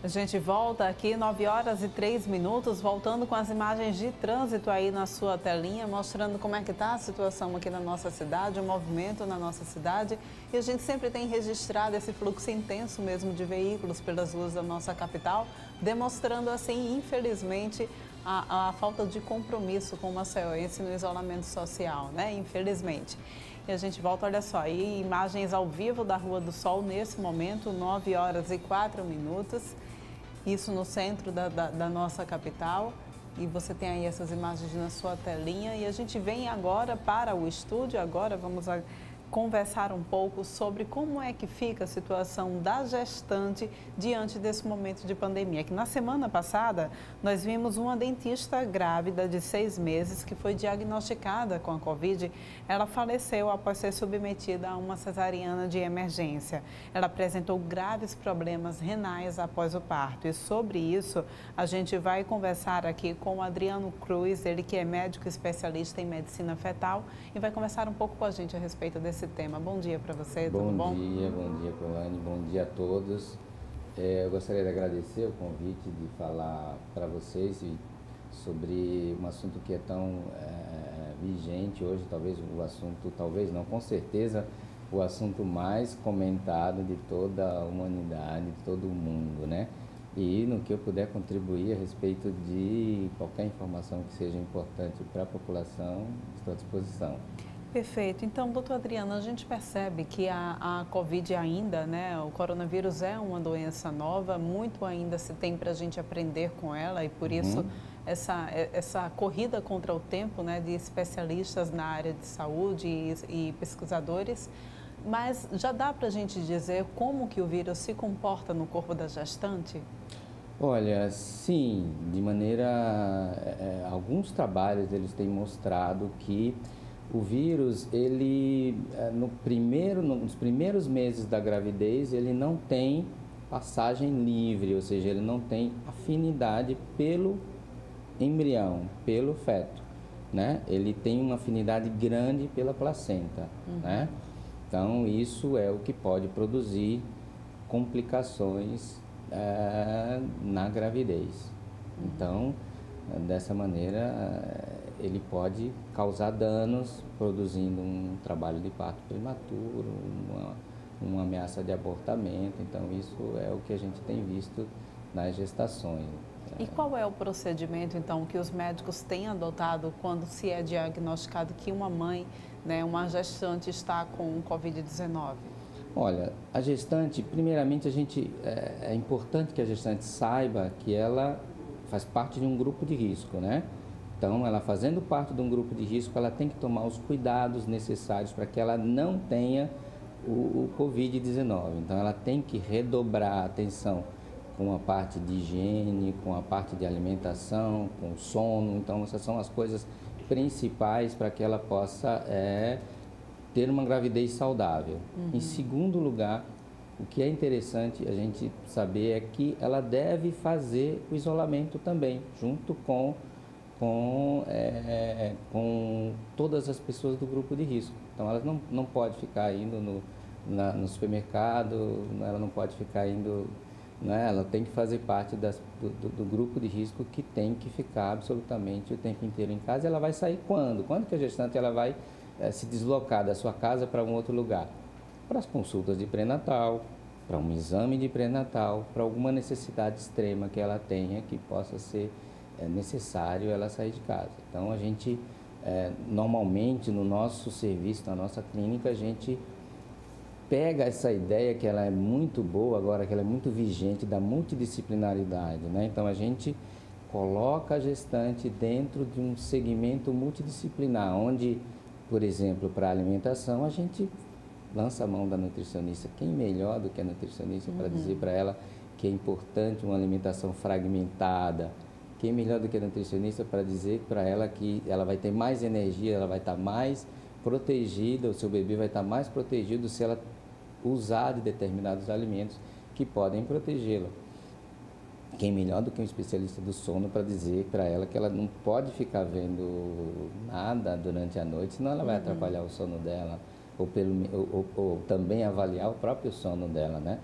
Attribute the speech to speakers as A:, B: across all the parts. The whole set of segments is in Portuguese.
A: A gente volta aqui 9h03, voltando com as imagens de trânsito aí na sua telinha, mostrando como é que está a situação aqui na nossa cidade, o movimento na nossa cidade. E a gente sempre tem registrado esse fluxo intenso mesmo de veículos pelas ruas da nossa capital, demonstrando assim, infelizmente, a falta de compromisso com o maceiense no isolamento social, né? Infelizmente. E a gente volta, olha só, aí imagens ao vivo da Rua do Sol nesse momento, 9h04, isso no centro da nossa capital. E você tem aí essas imagens na sua telinha. E a gente vem agora para o estúdio, agora vamos conversar um pouco sobre como é que fica a situação da gestante diante desse momento de pandemia. Que na semana passada nós vimos uma dentista grávida de 6 meses que foi diagnosticada com a Covid. Ela faleceu após ser submetida a uma cesariana de emergência. Ela apresentou graves problemas renais após o parto. E sobre isso a gente vai conversar aqui com o Adriano Cruz, ele que é médico especialista em medicina fetal e vai conversar um pouco com a gente a respeito desse tema. Bom dia para você, tudo bom?
B: Bom dia, Colane, bom dia a todos. Eu gostaria de agradecer o convite de falar para vocês sobre um assunto que é tão vigente hoje, talvez o assunto, talvez não, com certeza, o assunto mais comentado de toda a humanidade, de todo o mundo, né? E no que eu puder contribuir a respeito de qualquer informação que seja importante para a população, estou à disposição.
A: Perfeito. Então, doutor Adriano, a gente percebe que a Covid ainda, né, o coronavírus é uma doença nova, muito ainda se tem para a gente aprender com ela e por isso essa corrida contra o tempo, né, de especialistas na área de saúde e pesquisadores. Mas já dá para a gente dizer como que o vírus se comporta no corpo da gestante?
B: Nos trabalhos eles têm mostrado que o vírus, ele, nos primeiros meses da gravidez, ele não tem passagem livre, ou seja, ele não tem afinidade pelo embrião, pelo feto, né? Ele tem uma afinidade grande pela placenta, né? Então, isso é o que pode produzir complicações na gravidez. Então, dessa maneira, ele pode causar danos, produzindo um trabalho de parto prematuro, uma ameaça de abortamento. Então, isso é o que a gente tem visto nas gestações.
A: E qual é o procedimento, então, que os médicos têm adotado quando se é diagnosticado que uma mãe, né, uma gestante está com Covid-19?
B: Olha, a gestante, primeiramente, é importante que a gestante saiba que ela faz parte de um grupo de risco, né? Então, ela fazendo parte de um grupo de risco, ela tem que tomar os cuidados necessários para que ela não tenha o Covid-19. Então, ela tem que redobrar a atenção com a parte de higiene, com a parte de alimentação, com o sono. Então, essas são as coisas principais para que ela possa ter uma gravidez saudável. Em segundo lugar, o que é interessante a gente saber é que ela deve fazer o isolamento também, junto com todas as pessoas do grupo de risco. Então, ela não pode ficar indo no supermercado, ela não pode ficar indo, né? Ela tem que fazer parte do grupo de risco que tem que ficar absolutamente o tempo inteiro em casa. Ela vai sair quando? Quando que a gestante ela vai se deslocar da sua casa para um outro lugar? Para as consultas de pré-natal, para um exame de pré-natal, para alguma necessidade extrema que ela tenha que possa ser necessário ela sair de casa. Então, a gente, normalmente, no nosso serviço, na nossa clínica, a gente pega essa ideia que ela é muito boa agora, que ela é muito vigente, da multidisciplinaridade, né? Então, a gente coloca a gestante dentro de um segmento multidisciplinar, onde, por exemplo, para a alimentação, a gente lança a mão da nutricionista. Quem melhor do que a nutricionista para dizer para ela que é importante uma alimentação fragmentada? Quem melhor do que a nutricionista para dizer para ela que ela vai ter mais energia, ela vai estar mais protegida, o seu bebê vai estar mais protegido se ela usar de determinados alimentos que podem protegê-la. Quem melhor do que um especialista do sono para dizer para ela que ela não pode ficar vendo nada durante a noite, senão ela vai atrapalhar o sono dela, ou também avaliar o próprio sono dela, né?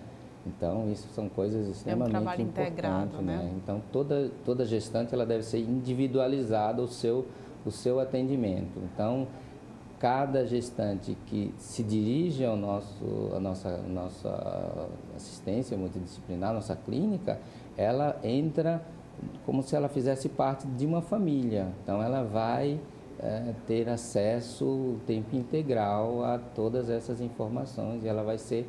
B: Então, isso são coisas extremamente
A: trabalho
B: importantes,
A: integrado, né?
B: Então, toda gestante ela deve ser individualizada o seu atendimento. Então, cada gestante que se dirige à nossa assistência multidisciplinar, nossa clínica, ela entra como se ela fizesse parte de uma família. Então, ela vai ter acesso o tempo integral a todas essas informações e ela vai ser...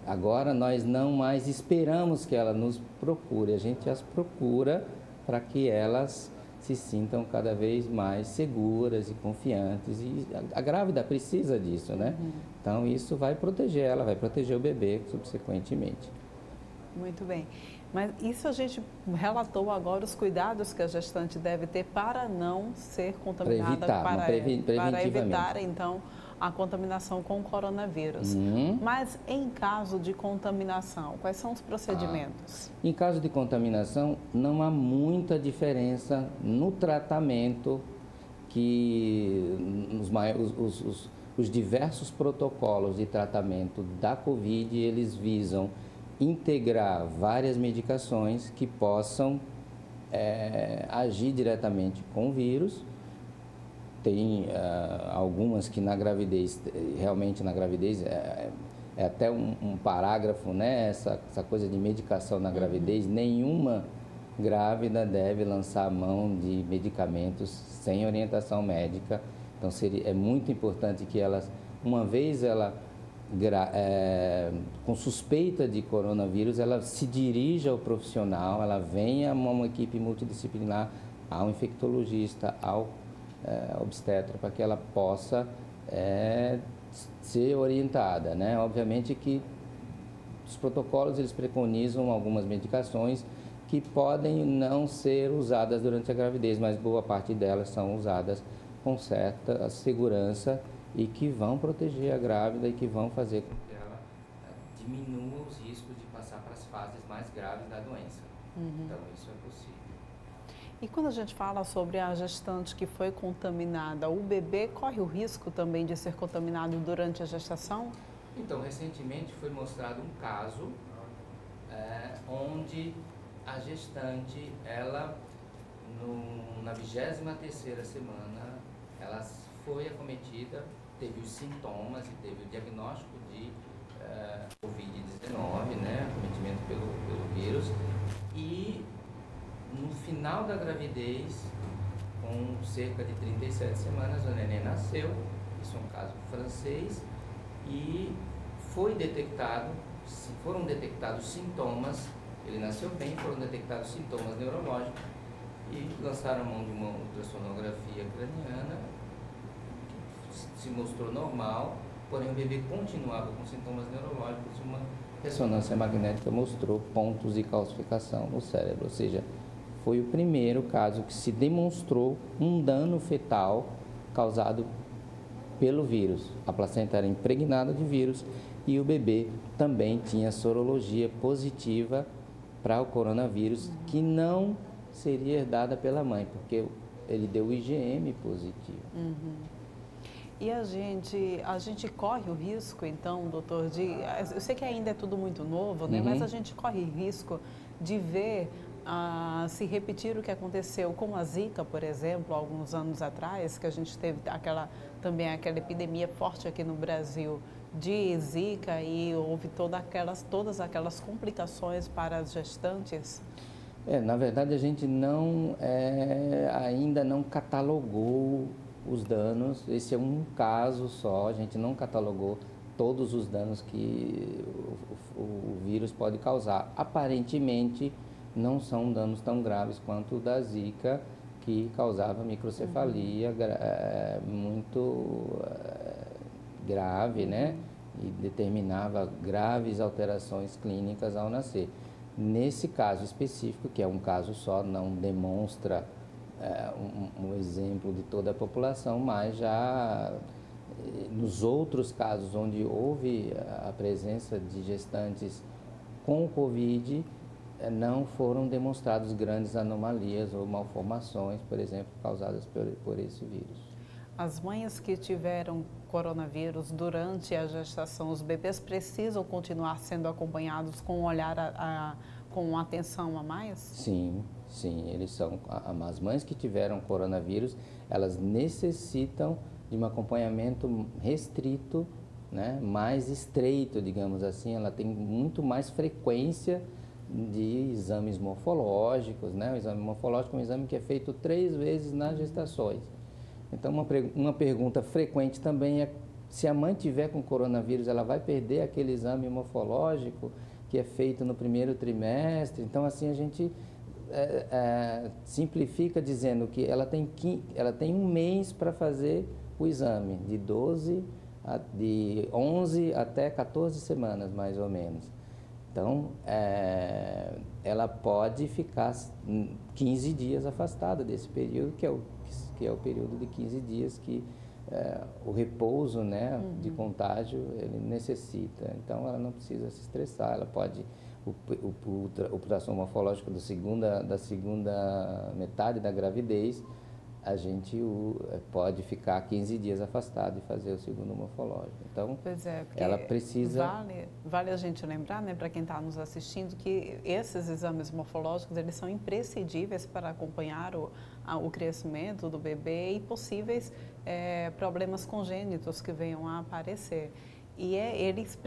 B: Agora nós não mais esperamos que ela nos procure, a gente as procura para que elas se sintam cada vez mais seguras e confiantes. E a grávida precisa disso, né? Então isso vai proteger ela, vai proteger o bebê subsequentemente.
A: Muito bem. Mas isso a gente relatou agora os cuidados que a gestante deve ter para não ser contaminada, para evitar, então, a contaminação com o coronavírus. Mas em caso de contaminação, quais são os procedimentos?
B: Em caso de contaminação, não há muita diferença no tratamento que os diversos protocolos de tratamento da Covid, eles visam integrar várias medicações que possam agir diretamente com o vírus. Tem algumas que na gravidez, realmente na gravidez, é até um parágrafo, né? Essa coisa de medicação na gravidez, nenhuma grávida deve lançar a mão de medicamentos sem orientação médica. Então, é muito importante que elas, uma vez com suspeita de coronavírus, ela se dirija ao profissional, ela venha a uma equipe multidisciplinar, ao infectologista, ao obstetra, para que ela possa ser orientada, né? Obviamente que os protocolos eles preconizam algumas medicações que podem não ser usadas durante a gravidez, mas boa parte delas são usadas com certa segurança e que vão proteger a grávida e que vão fazer com que ela diminua os riscos de passar para as fases mais graves da doença. Então, isso é possível.
A: E quando a gente fala sobre a gestante que foi contaminada, o bebê corre o risco também de ser contaminado durante a gestação?
B: Então, recentemente foi mostrado um caso onde a gestante, ela, na 23ª semana, ela foi acometida, teve os sintomas e teve o diagnóstico de Covid-19, né, acometimento pelo vírus, e no final da gravidez, com cerca de 37 semanas, o neném nasceu. Isso é um caso francês e foram detectados sintomas. Ele nasceu bem, foram detectados sintomas neurológicos e lançaram a mão de uma ultrassonografia craniana que se mostrou normal, porém o bebê continuava com sintomas neurológicos e uma ressonância magnética mostrou pontos de calcificação no cérebro, ou seja, foi o primeiro caso que se demonstrou um dano fetal causado pelo vírus. A placenta era impregnada de vírus e o bebê também tinha sorologia positiva para o coronavírus, que não seria herdada pela mãe, porque ele deu o IgM positivo.
A: E a gente corre o risco, então, doutor, eu sei que ainda é tudo muito novo, né? Mas a gente corre risco de ver se repetir o que aconteceu com a Zika, por exemplo, alguns anos atrás, que a gente teve também aquela epidemia forte aqui no Brasil de Zika e houve todas aquelas complicações para as gestantes?
B: Na verdade, a gente ainda não catalogou os danos. Esse é um caso só, a gente não catalogou todos os danos que o vírus pode causar. Aparentemente, não são danos tão graves quanto o da Zika, que causava microcefalia muito grave, né? E determinava graves alterações clínicas ao nascer. Nesse caso específico, que é um caso só, não demonstra um exemplo de toda a população, mas já nos outros casos onde houve a presença de gestantes com Covid, não foram demonstrados grandes anomalias ou malformações, por exemplo, causadas por esse vírus.
A: As mães que tiveram coronavírus durante a gestação, os bebês precisam continuar sendo acompanhados com um olhar, com atenção a mais?
B: Sim, sim, eles são, as mães que tiveram coronavírus, elas necessitam de um acompanhamento restrito, né, mais estreito, digamos assim. Ela tem muito mais frequência de exames morfológicos, né? O exame morfológico é um exame que é feito 3 vezes nas gestações. Então, uma pergunta frequente também é se a mãe tiver com coronavírus, ela vai perder aquele exame morfológico que é feito no primeiro trimestre. Então, assim, a gente simplifica dizendo que ela tem um mês para fazer o exame, de 11 até 14 semanas, mais ou menos. Então, ela pode ficar 15 dias afastada desse período, que é o período de 15 dias que o repouso, né, de contágio ele necessita. Então, ela não precisa se estressar, ela pode, o ultrassom morfológico da segunda metade da gravidez, a gente pode ficar 15 dias afastado e fazer o segundo morfológico. Então,
A: pois é,
B: ela precisa...
A: Vale a gente lembrar, né, para quem está nos assistindo, que esses exames morfológicos, eles são imprescindíveis para acompanhar o crescimento do bebê e possíveis problemas congênitos que venham a aparecer. E eles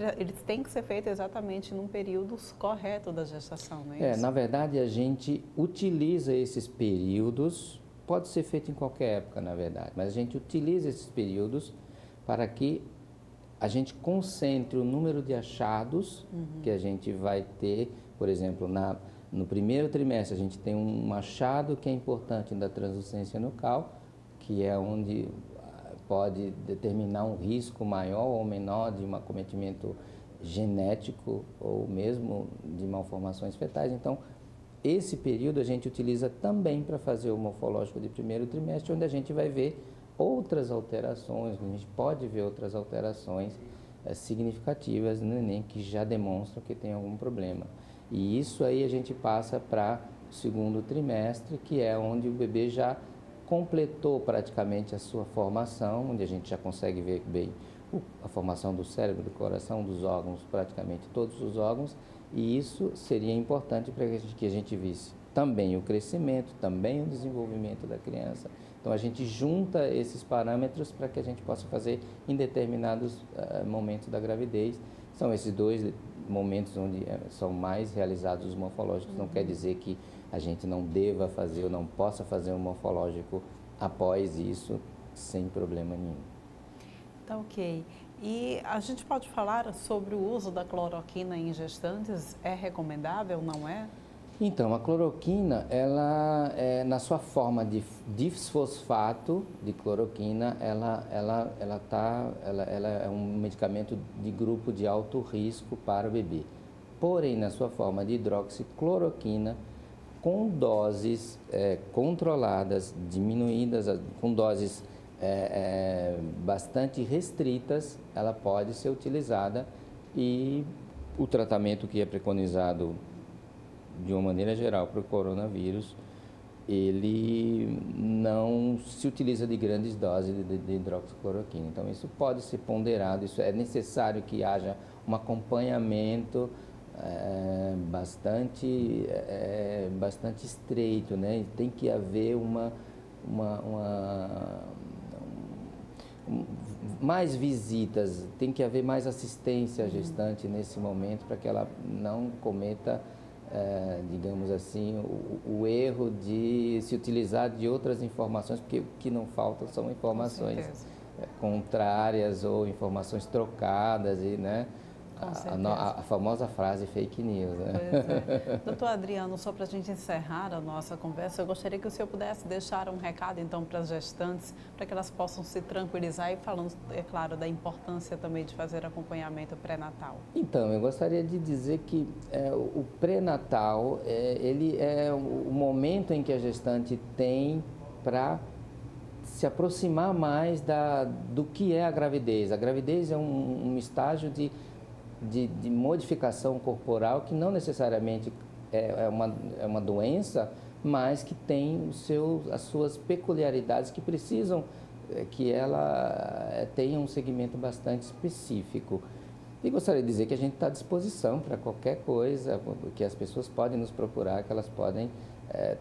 A: têm que ser feitos exatamente num período correto da gestação, não é isso?
B: Na verdade, a gente utiliza esses períodos. Pode ser feito em qualquer época, na verdade, mas a gente utiliza esses períodos para que a gente concentre o número de achados que a gente vai ter. Por exemplo, no primeiro trimestre, a gente tem um achado que é importante da translucência nucal, que é onde pode determinar um risco maior ou menor de um acometimento genético ou mesmo de malformações fetais. Então, esse período a gente utiliza também para fazer o morfológico de primeiro trimestre, onde a gente vai ver outras alterações, a gente pode ver outras alterações significativas no neném que já demonstram que tem algum problema. E isso aí a gente passa para o segundo trimestre, que é onde o bebê já completou praticamente a sua formação, onde a gente já consegue ver bem a formação do cérebro, do coração, dos órgãos, praticamente todos os órgãos. E isso seria importante para que a gente visse também o crescimento, também o desenvolvimento da criança. Então, a gente junta esses parâmetros para que a gente possa fazer em determinados momentos da gravidez. São esses 2 momentos onde são mais realizados os morfológicos. Não quer dizer que a gente não deva fazer ou não possa fazer um morfológico após isso, sem problema nenhum.
A: Tá ok. E a gente pode falar sobre o uso da cloroquina em gestantes? É recomendável, não é?
B: Então, a cloroquina, ela na sua forma de disfosfato de cloroquina, ela é um medicamento de grupo de alto risco para o bebê. Porém, na sua forma de hidroxicloroquina, com doses controladas, diminuídas, com doses bastante restritas, ela pode ser utilizada, e o tratamento que é preconizado de uma maneira geral para o coronavírus, ele não se utiliza de grandes doses de hidroxicloroquina. Então, isso pode ser ponderado, isso é necessário que haja um acompanhamento bastante estreito, né? Tem que haver mais visitas, tem que haver mais assistência à gestante nesse momento para que ela não cometa, digamos assim, o erro de se utilizar de outras informações, porque o que não faltam são informações contrárias ou informações trocadas, e, né? A famosa frase fake news, né?
A: Pois é. Doutor Adriano, só para a gente encerrar a nossa conversa, eu gostaria que o senhor pudesse deixar um recado, então, para as gestantes, para que elas possam se tranquilizar, e falando, é claro, da importância também de fazer acompanhamento pré-natal.
B: Então, eu gostaria de dizer que o pré-natal, ele é o momento em que a gestante tem para se aproximar mais do que é a gravidez. A gravidez é um estágio de modificação corporal que não necessariamente é uma doença, mas que tem as suas peculiaridades que precisam que ela tenha um segmento bastante específico. E gostaria de dizer que a gente está à disposição para qualquer coisa, que as pessoas podem nos procurar, que elas podem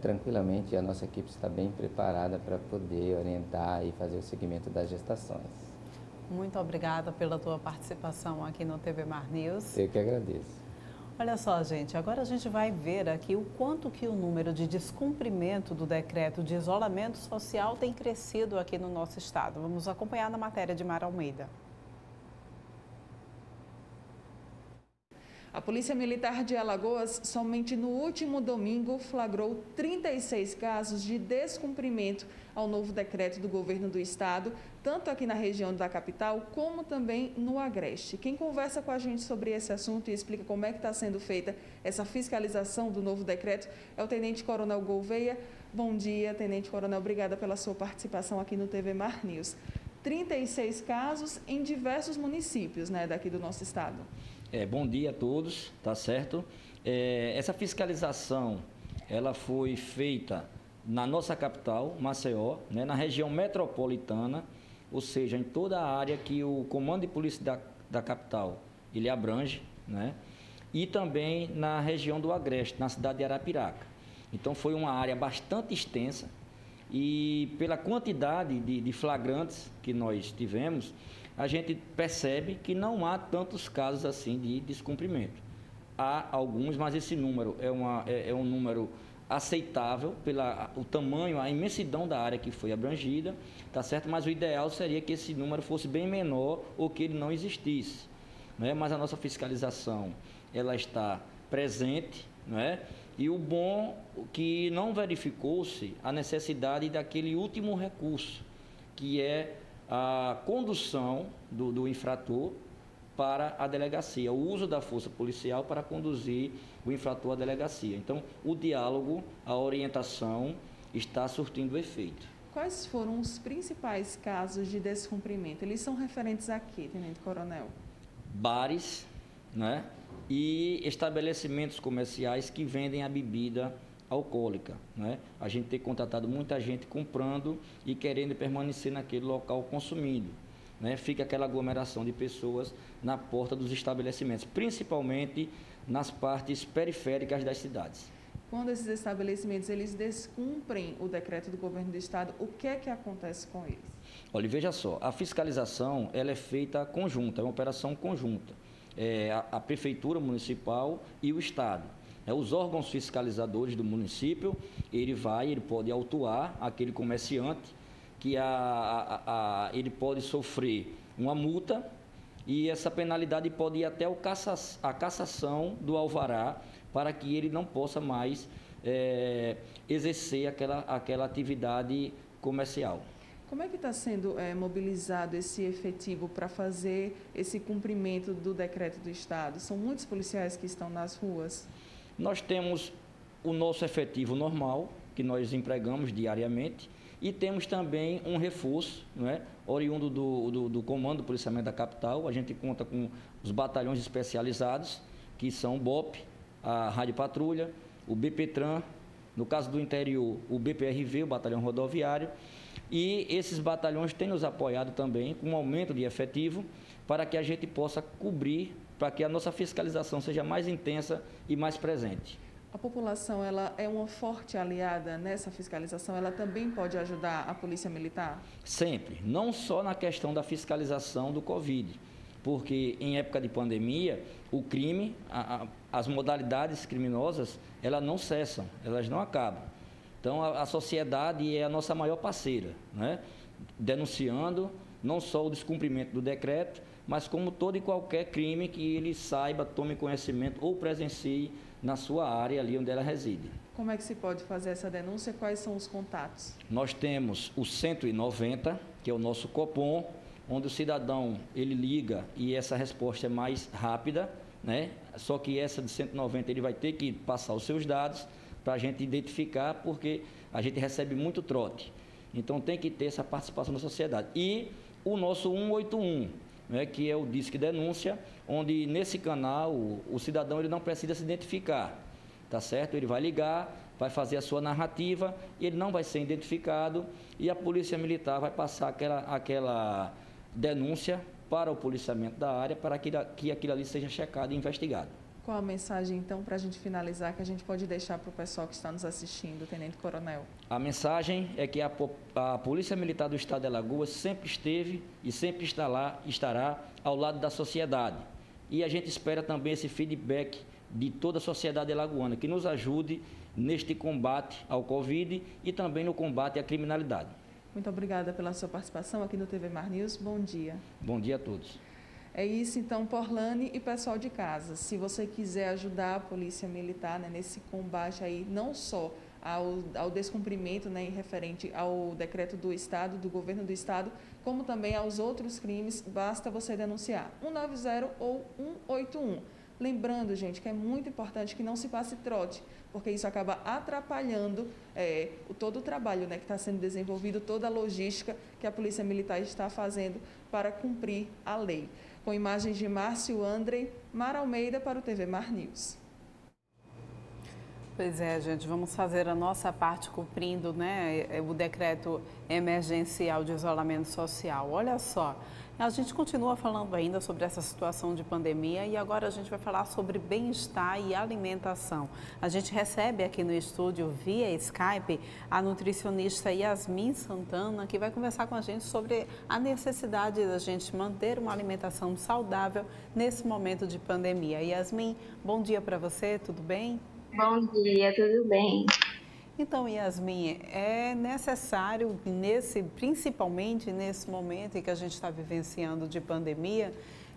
B: tranquilamente, a nossa equipe está bem preparada para poder orientar e fazer o segmento das gestações.
A: Muito obrigada pela tua participação aqui no TV Mar News.
B: Eu que agradeço.
A: Olha só, gente, agora a gente vai ver aqui o quanto que o número de descumprimento do decreto de isolamento social tem crescido aqui no nosso estado. Vamos acompanhar na matéria de Mara Almeida.
C: A Polícia Militar de Alagoas, somente no último domingo, flagrou 36 casos de descumprimento ao novo decreto do governo do estado, tanto aqui na região da capital, como também no Agreste. Quem conversa com a gente sobre esse assunto e explica como é que está sendo feita essa fiscalização do novo decreto é o Tenente Coronel Gouveia. Bom dia, Tenente Coronel, obrigada pela sua participação aqui no TV Mar News. 36 casos em diversos municípios, né, daqui do nosso estado.
D: Bom dia a todos, tá certo? Essa fiscalização, ela foi feita na nossa capital, Maceió, né, na região metropolitana, ou seja, em toda a área que o Comando de Polícia da capital, ele abrange, né? E também na região do Agreste, na cidade de Arapiraca. Então, foi uma área bastante extensa e pela quantidade de flagrantes que nós tivemos, a gente percebe que não há tantos casos assim de descumprimento. Há alguns, mas esse número é um número aceitável pelo tamanho, a imensidão da área que foi abrangida, tá certo? Mas o ideal seria que esse número fosse bem menor ou que ele não existisse, né? Mas a nossa fiscalização, ela está presente, né? E o bom que não verificou-se a necessidade daquele último recurso, que é a condução do infrator para a delegacia, o uso da força policial para conduzir o infrator à delegacia. Então, o diálogo, a orientação está surtindo efeito.
C: Quais foram os principais casos de descumprimento? Eles são referentes a quê, Tenente Coronel?
D: Bares, né? E estabelecimentos comerciais que vendem a bebida alcoólica, né? A gente tem contatado muita gente comprando e querendo permanecer naquele local consumindo, né? Fica aquela aglomeração de pessoas na porta dos estabelecimentos, principalmente nas partes periféricas das cidades.
C: Quando esses estabelecimentos eles descumprem o decreto do governo do estado, o que é que acontece com eles?
D: Olha, veja só, a fiscalização ela é feita conjunta, é uma operação conjunta. A prefeitura municipal e o estado. Os órgãos fiscalizadores do município, ele pode autuar aquele comerciante que ele pode sofrer uma multa e essa penalidade pode ir até a cassação do alvará para que ele não possa mais exercer aquela atividade comercial.
C: Como é que está sendo mobilizado esse efetivo para fazer esse cumprimento do decreto do estado? São muitos policiais que estão nas ruas?
D: Nós temos o nosso efetivo normal, que nós empregamos diariamente, e temos também um reforço, não é? Oriundo do Comando do Policiamento da Capital. A gente conta com os batalhões especializados, que são o BOP, a Rádio Patrulha, o BPTran, no caso do interior, o BPRV, o Batalhão Rodoviário, e esses batalhões têm nos apoiado também com um aumento de efetivo para que a gente possa cobrir, para que a nossa fiscalização seja mais intensa e mais presente.
C: A população ela é uma forte aliada nessa fiscalização? Ela também pode ajudar a Polícia Militar?
D: Sempre, não só na questão da fiscalização do Covid, porque em época de pandemia, o crime, as modalidades criminosas, elas não cessam, elas não acabam. Então, a sociedade é a nossa maior parceira, né? Denunciando não só o descumprimento do decreto, mas como todo e qualquer crime que ele saiba, tome conhecimento ou presencie na sua área ali onde ela reside.
C: Como é que se pode fazer essa denúncia? Quais são os contatos?
D: Nós temos o 190, que é o nosso Copom, onde o cidadão ele liga e essa resposta é mais rápida, né? Só que essa de 190 ele vai ter que passar os seus dados para a gente identificar, porque a gente recebe muito trote. Então tem que ter essa participação da sociedade. E o nosso 181, né, que é o Disque Denúncia, onde nesse canal o cidadão ele não precisa se identificar, tá certo? Ele vai ligar vai fazer a sua narrativa, ele não vai ser identificado e a Polícia Militar vai passar aquela denúncia para o policiamento da área para que aquilo ali seja checado e investigado.
C: Qual a mensagem, então, para a gente finalizar, que a gente pode deixar para o pessoal que está nos assistindo, Tenente Coronel?
D: A mensagem é que a Polícia Militar do Estado de Alagoas sempre esteve e sempre estará ao lado da sociedade. E a gente espera também esse feedback de toda a sociedade alagoana, que nos ajude neste combate ao Covid e também no combate à criminalidade.
C: Muito obrigada pela sua participação aqui no TV Mar News. Bom dia.
D: Bom dia a todos.
C: É isso, então, Porlane e pessoal de casa. Se você quiser ajudar a Polícia Militar, né, nesse combate aí, não só ao descumprimento, né, referente ao decreto do Estado, do governo do Estado, como também aos outros crimes, basta você denunciar 190 ou 181. Lembrando, gente, que é muito importante que não se passe trote, porque isso acaba atrapalhando todo o trabalho, né, que está sendo desenvolvido, toda a logística que a Polícia Militar está fazendo para cumprir a lei. Com imagens de Márcio André, Mara Almeida para o TV Mar News.
A: Pois é, gente, vamos fazer a nossa parte cumprindo, né, o decreto emergencial de isolamento social. Olha só, a gente continua falando ainda sobre essa situação de pandemia e agora a gente vai falar sobre bem-estar e alimentação. A gente recebe aqui no estúdio, via Skype, a nutricionista Yasmin Santana, que vai conversar com a gente sobre a necessidade da gente manter uma alimentação saudável nesse momento de pandemia. Yasmin, bom dia para você, tudo bem?
E: Bom dia, tudo bem?
A: Então, Yasmin, é necessário, principalmente nesse momento em que a gente está vivenciando de pandemia,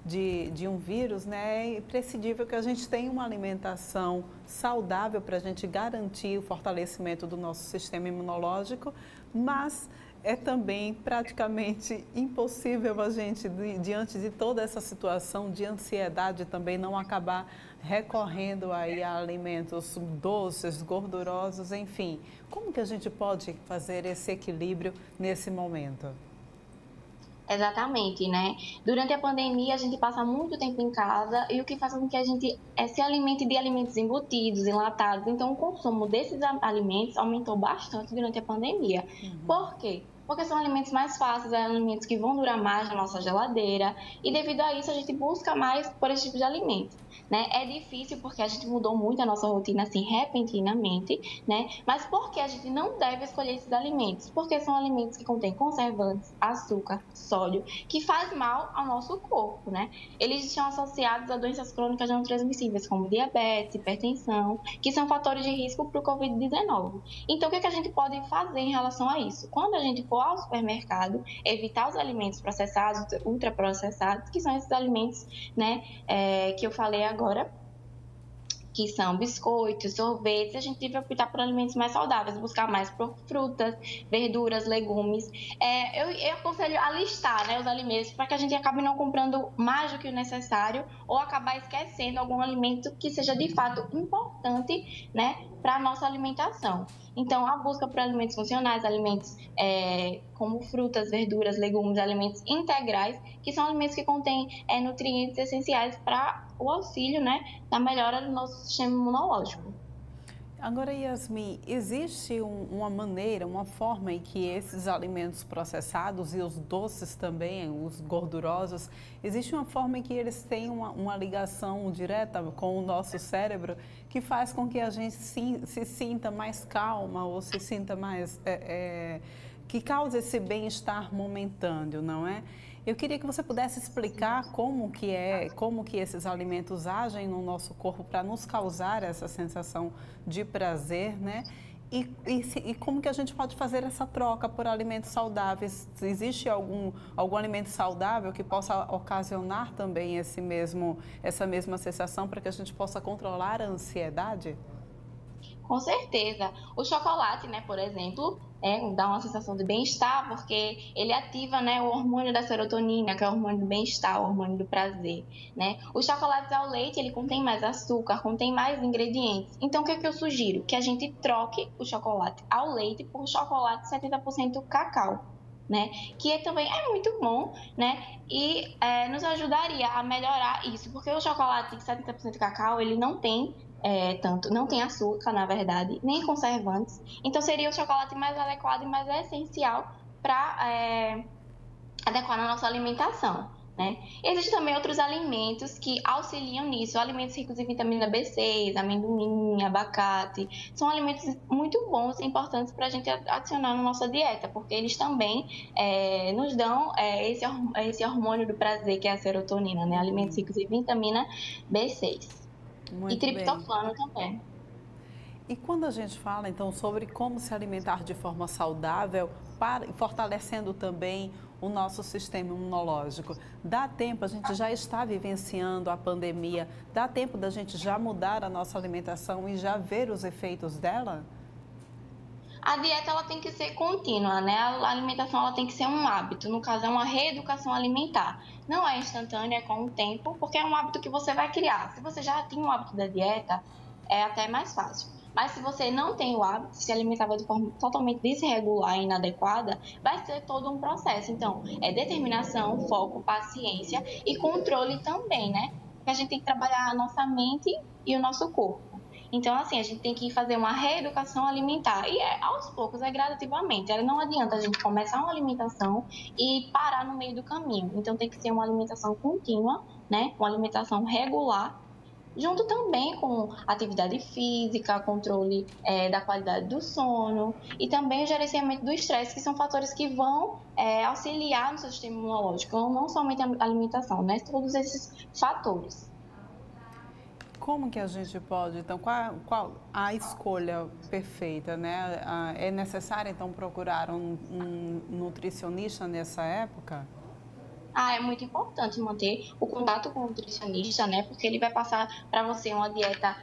A: de um vírus, né, é imprescindível que a gente tenha uma alimentação saudável para a gente garantir o fortalecimento do nosso sistema imunológico, mas é também praticamente impossível a gente, diante de toda essa situação de ansiedade, também não acabar recorrendo aí a alimentos doces, gordurosos, enfim. Como que a gente pode fazer esse equilíbrio nesse momento?
E: Exatamente, né? Durante a pandemia, a gente passa muito tempo em casa e o que faz com que a gente se alimente de alimentos embutidos, enlatados. Então, o consumo desses alimentos aumentou bastante durante a pandemia. Por quê? Porque são alimentos mais fáceis, alimentos que vão durar mais na nossa geladeira e devido a isso a gente busca mais por esse tipo de alimento, né? É difícil porque a gente mudou muito a nossa rotina assim repentinamente, né? Mas por que a gente não deve escolher esses alimentos? Porque são alimentos que contêm conservantes, açúcar, sódio, que faz mal ao nosso corpo, né? Eles estão associados a doenças crônicas não transmissíveis como diabetes, hipertensão, que são fatores de risco para o Covid-19. Então, o que a gente pode fazer em relação a isso? Quando a gente for ao supermercado, evitar os alimentos processados, ultraprocessados, que são esses alimentos, né, que eu falei agora, que são biscoitos, sorvetes, a gente deve optar por alimentos mais saudáveis, buscar mais por frutas, verduras, legumes. Eu aconselho a listar, né, os alimentos para que a gente acabe não comprando mais do que o necessário ou acabar esquecendo algum alimento que seja de fato importante, né, para a nossa alimentação. Então, a busca por alimentos funcionais, alimentos como frutas, verduras, legumes, alimentos integrais, que são alimentos que contêm nutrientes essenciais para o auxílio, né, da melhora do nosso sistema imunológico.
A: Agora, Yasmin, existe uma maneira, uma forma em que esses alimentos processados e os doces também, os gordurosos, existe uma forma em que eles têm uma ligação direta com o nosso cérebro que faz com que a gente se sinta mais calma ou se sinta mais... que causa esse bem-estar momentâneo, não é? Eu queria que você pudesse explicar como que esses alimentos agem no nosso corpo para nos causar essa sensação de prazer, né? E como que a gente pode fazer essa troca por alimentos saudáveis? Existe algum alimento saudável que possa ocasionar também essa mesma sensação para que a gente possa controlar a ansiedade?
E: Com certeza. O chocolate, né, por exemplo, dá uma sensação de bem-estar porque ele ativa, né, o hormônio da serotonina, que é o hormônio do bem-estar, o hormônio do prazer, né? Os chocolates ao leite, ele contém mais açúcar, contém mais ingredientes. Então, o que eu sugiro? Que a gente troque o chocolate ao leite por chocolate 70% cacau, né? Que também é muito bom, né? E nos ajudaria a melhorar isso, porque o chocolate 70% cacau, ele não tem tanto, não tem açúcar, na verdade, nem conservantes. Então, seria o chocolate mais adequado e mais essencial para adequar na nossa alimentação, né? Existem também outros alimentos que auxiliam nisso, alimentos ricos em vitamina B6, amendoim, abacate, são alimentos muito bons e importantes para a gente adicionar na nossa dieta, porque eles também nos dão esse hormônio do prazer, que é a serotonina, né? Alimentos ricos em vitamina B6 e triptofano também.
A: E quando a gente fala, então, sobre como se alimentar de forma saudável, fortalecendo também o nosso sistema imunológico, dá tempo, a gente já está vivenciando a pandemia, dá tempo da gente já mudar a nossa alimentação e já ver os efeitos dela?
E: A dieta ela tem que ser contínua, né? A alimentação ela tem que ser um hábito, no caso é uma reeducação alimentar. Não é instantânea, é com o tempo, porque é um hábito que você vai criar. Se você já tem o hábito da dieta, é até mais fácil. Mas se você não tem o hábito, se alimentava de forma totalmente desregular e inadequada, vai ser todo um processo. Então, é determinação, foco, paciência e controle também, né? Porque a gente tem que trabalhar a nossa mente e o nosso corpo. Então, assim, a gente tem que fazer uma reeducação alimentar. E aos poucos, gradativamente. Não adianta a gente começar uma alimentação e parar no meio do caminho. Então, tem que ser uma alimentação contínua, né? Uma alimentação regular, junto também com atividade física, controle da qualidade do sono e também o gerenciamento do estresse, que são fatores que vão auxiliar no seu sistema imunológico, não somente a alimentação, né? Todos esses fatores.
A: Como que a gente pode, então, qual a escolha perfeita, né? É necessário, então, procurar um nutricionista nessa época?
E: É muito importante manter o contato com o nutricionista, né? Porque ele vai passar para você uma dieta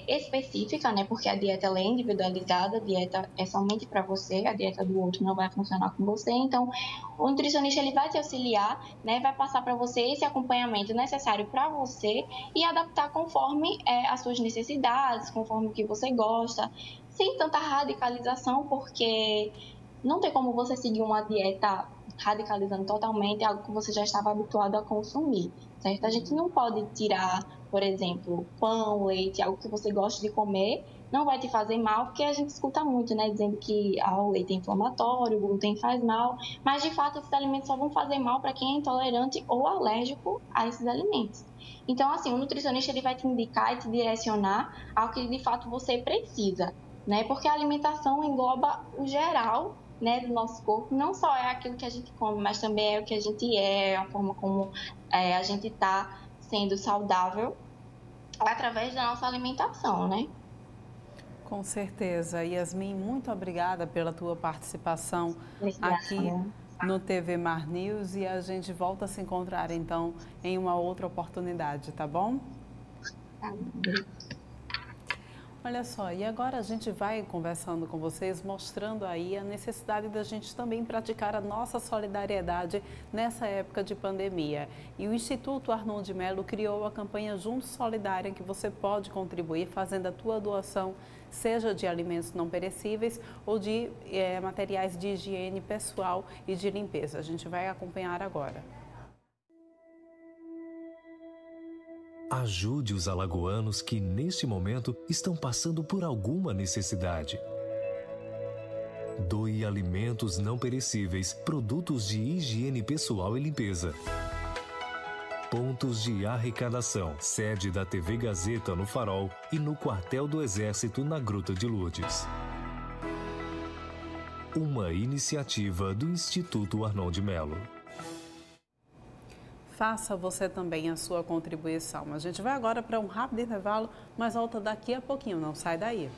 E: específica, né? Porque a dieta ela é individualizada, a dieta é somente para você, a dieta do outro não vai funcionar com você. Então, o nutricionista ele vai te auxiliar, né? Vai passar para você esse acompanhamento necessário para você e adaptar conforme as suas necessidades, conforme o que você gosta, sem tanta radicalização, porque não tem como você seguir uma dieta radicalizando totalmente algo que você já estava habituado a consumir, certo? A gente não pode tirar, por exemplo, pão, leite, algo que você gosta de comer, não vai te fazer mal, porque a gente escuta muito, né, dizendo que o leite é inflamatório, o glúten faz mal, mas de fato esses alimentos só vão fazer mal para quem é intolerante ou alérgico a esses alimentos. Então, assim, o nutricionista ele vai te indicar e te direcionar ao que de fato você precisa, né? Porque a alimentação engloba o geral, né, do nosso corpo, não só é aquilo que a gente come, mas também é o que a gente a forma como a gente está sendo saudável através da nossa alimentação, né?
A: Com certeza. Yasmin, muito obrigada pela tua participação aqui no TV Mar News e a gente volta a se encontrar, então, em uma outra oportunidade, tá bom?
E: Tá.
A: Olha só, e agora a gente vai conversando com vocês, mostrando aí a necessidade da gente também praticar a nossa solidariedade nessa época de pandemia. E o Instituto Arnon de Melo criou a campanha Juntos Solidária, em que você pode contribuir fazendo a tua doação, seja de alimentos não perecíveis ou de materiais de higiene pessoal e de limpeza. A gente vai acompanhar agora.
F: Ajude os alagoanos que, neste momento, estão passando por alguma necessidade. Doe alimentos não perecíveis, produtos de higiene pessoal e limpeza. Pontos de arrecadação. Sede da TV Gazeta no Farol e no Quartel do Exército na Gruta de Lourdes. Uma iniciativa do Instituto Arnon de Melo.
A: Faça você também a sua contribuição. A gente vai agora para um rápido intervalo, mas volta daqui a pouquinho, não sai daí.